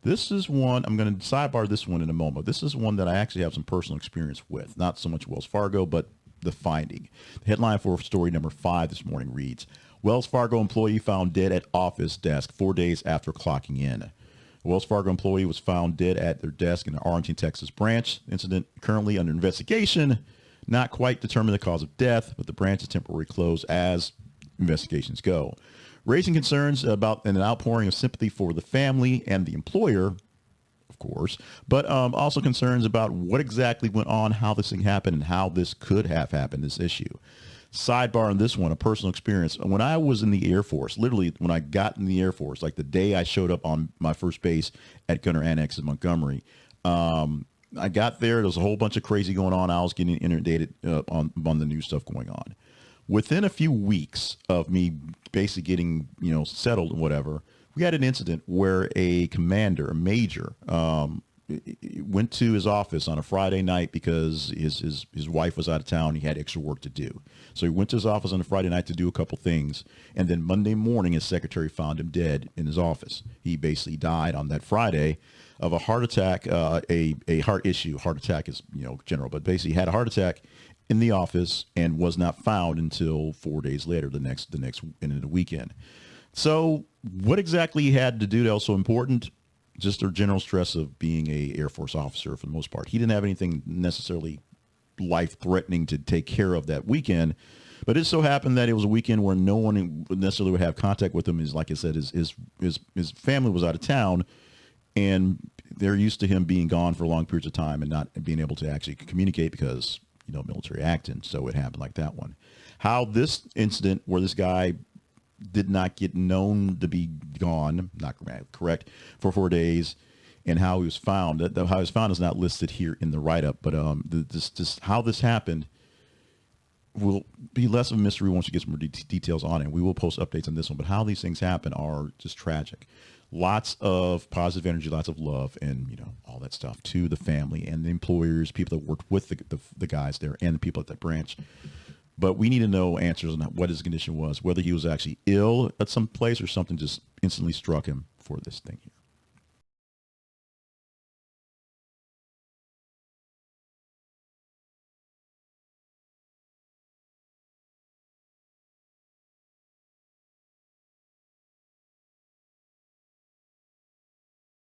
This is one, I'm going to sidebar this one in a moment. This is one that I actually have some personal experience with. Not so much Wells Fargo, but the finding. The headline for story number 5 this morning reads, Wells Fargo employee found dead at office desk 4 days after clocking in. A Wells Fargo employee was found dead at their desk in the Arlington, Texas branch. Incident currently under investigation. Not quite determined the cause of death, but the branch is temporarily closed as investigations go. Raising concerns about an outpouring of sympathy for the family and the employer, of course, but also concerns about what exactly went on, how this thing happened, and how this could have happened, this issue. Sidebar on this one, a personal experience. When I was in the Air Force, literally when I got in the Air Force, like the day I showed up on my first base at Gunner Annex in Montgomery, I got there. There was a whole bunch of crazy going on. I was getting inundated on the new stuff going on. Within a few weeks of me basically getting, settled and whatever, we had an incident where a commander, a major, went to his office on a Friday night because his wife was out of town. He had extra work to do. So he went to his office on a Friday night to do a couple things. And then Monday morning, his secretary found him dead in his office. He basically died on that Friday of a heart attack, a heart issue. Heart attack is, general, but basically he had a heart attack in the office and was not found until 4 days later, the next in the weekend. So what exactly he had to do that was so important? Just a general stress of being a Air Force officer for the most part. He didn't have anything necessarily life-threatening to take care of that weekend, but it so happened that it was a weekend where no one necessarily would have contact with him. Is like I said, his family was out of town, and they're used to him being gone for long periods of time and not being able to actually communicate because military acting. So it happened like that one. How this incident where this guy did not get known to be gone, not correct, for 4 days, and how he was found. How he was found is not listed here in the write-up, but this how this happened will be less of a mystery once you get some more details on it. We will post updates on this one, but how these things happen are just tragic. Lots of positive energy, lots of love, and all that stuff to the family and the employers, people that worked with the guys there, and the people at that branch. But we need to know answers on what his condition was, whether he was actually ill at some place or something just instantly struck him for this thing here.